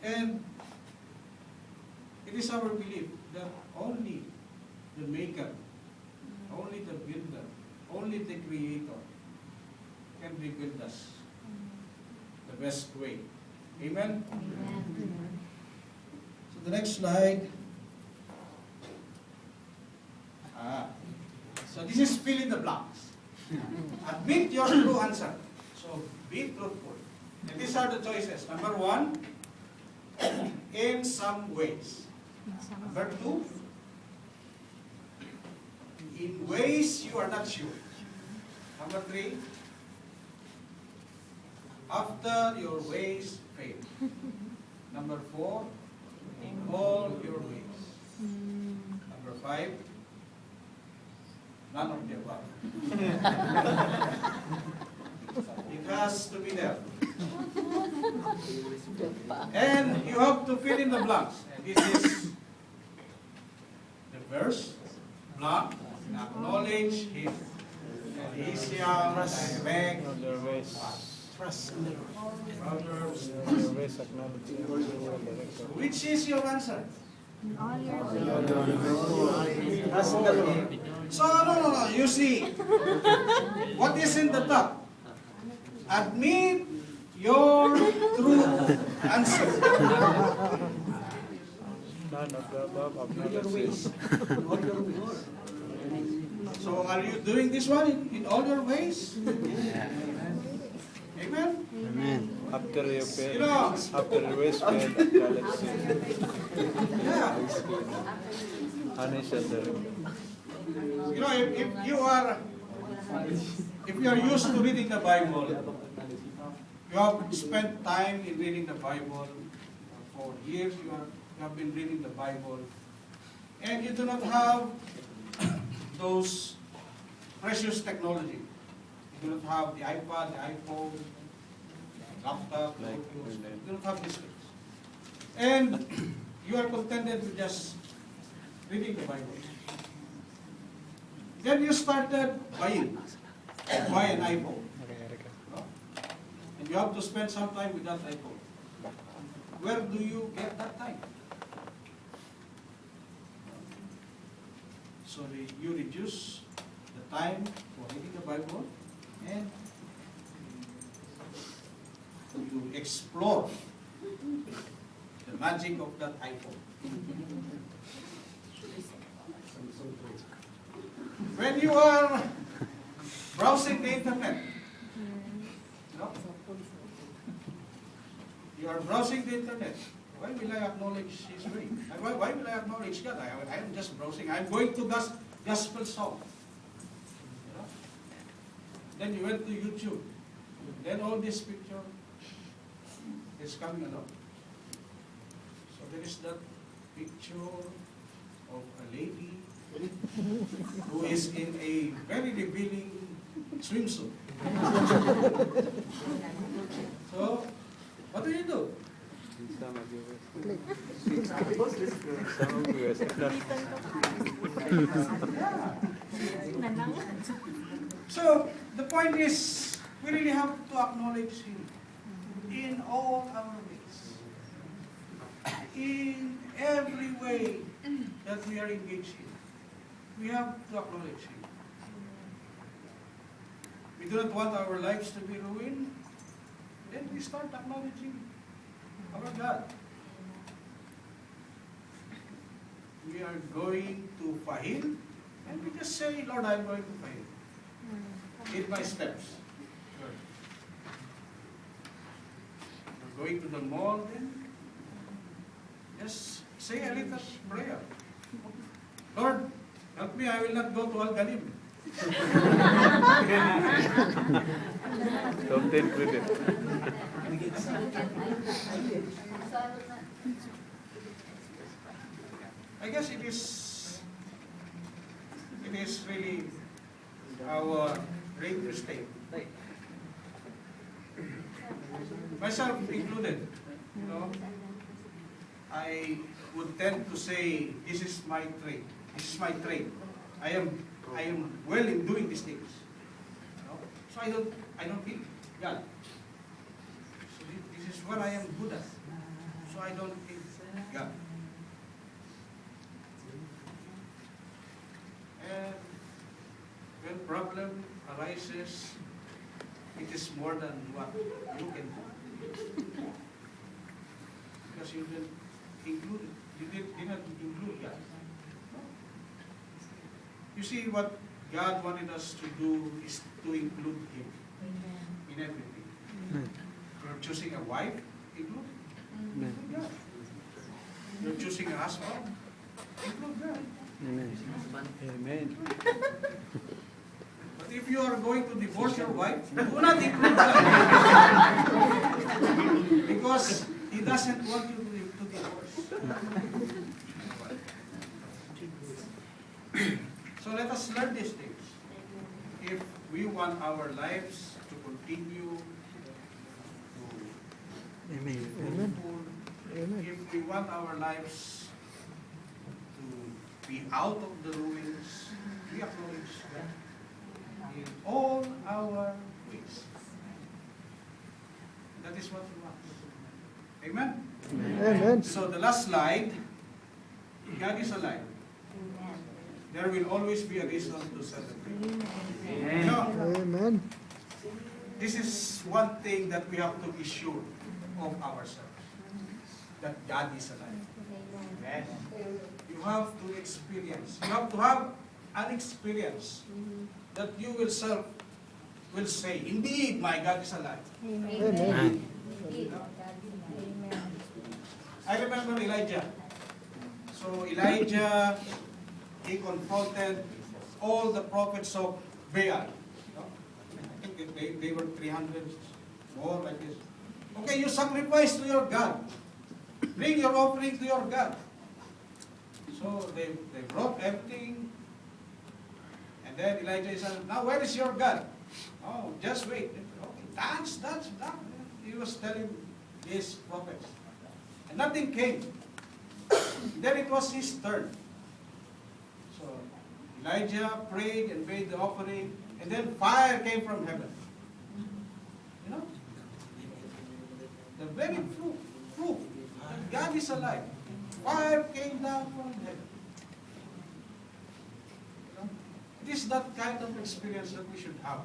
And it is our belief that only the Maker, only the Builder, only the Creator can rebuild us the best way. Amen? Amen. So the next slide. So this is fill in the blanks. Admit your true answer. So be truthful. And these are the choices. Number 1, in some ways. Number 2, in ways you are not sure. Number 3, after your ways fail. Number 4, in all your ways. Number 5, none of the above. It has to be there. And you have to fill in the blanks. And this is the verse, blank, acknowledge Him. And He shall direct Your ways. Proverbs. Your ways acknowledge Him. He will direct your ways. Which is your answer? All your So, no. You see, what is in the top? Admit your true answer. None of the above acknowledges. So, are you doing this one in all your ways? Amen? Amen. After you fail, You know, after your ways fail, acknowledge Him. yeah. And He shall direct you. You know, if you are used to reading the Bible, you have spent time in reading the Bible for years. You have been reading the Bible, and you do not have those precious technology. You do not have the iPad, the iPhone, laptop, computers. You do not have these things, and you are contented with just reading the Bible. Then you started buying. Buy an iPhone. No? And you have to spend some time with that iPhone. Where do you get that time? So you reduce the time for reading the Bible and you explore the magic of that iPhone. When you are browsing the internet, no? You are browsing the internet. Why will I acknowledge His way? Why will I acknowledge God? I am just browsing. I'm going to gospel song. You know? Then you went to YouTube. Then all this picture is coming along. So there is that picture of a lady who is in a very revealing swimsuit. So, what do you do? Some of your ways. Some of your ways acknowledge. So, the point is, we really have to acknowledge Him in all our ways. In every way that we are engaged in, we have to acknowledge Him. We do not want our lives to be ruined, then we start acknowledging our God. We are going to Fahim, and we just say, Lord, I'm going to Fahim. Lead my steps. Good. We're going to the mall, then just say a little prayer. Lord, help me, I will not go to Al-Ghanim. Don't include it. I guess it is really our great state. Myself included, you know, I would tend to say, this is my trade. This is my trade. I am well in doing these things. You know? So I don't need God. So this is what I am good at. So So I don't need God. And when problem arises, it is more than what you can do. Because you didn't include it. You didn't include God. You see, what God wanted us to do is to include Him in everything. You're choosing a wife, include God. You're choosing a husband, include God. Amen. But if you are going to divorce your wife, do not include God. Because He doesn't want you to divorce. So let us learn these things. If we want our lives to continue to Amen. fruitful, if we want our lives to be out of the ruins, we acknowledge that in all our ways. That is what we want. Amen? Amen. So the last slide, God is alive. There will always be a reason to celebrate. You know, Amen. this is one thing that we have to be sure of ourselves. That God is alive. Amen. You have to experience. You have to have an experience that you will say, indeed, my God is alive. Amen. I remember Elijah. So Elijah, he confronted all the prophets of Baal. I think they were 300, more like this. Okay, you sacrifice to your God. Bring your offering to your God. So they brought everything. And then Elijah said, now where is your God? Oh, just wait. Okay, dance. He was telling these prophets. And nothing came. Then it was his turn. So Elijah prayed and made the offering, and then fire came from heaven. You know? The very proof that God is alive. Fire came down from heaven. You know? It is that kind of experience that we should have.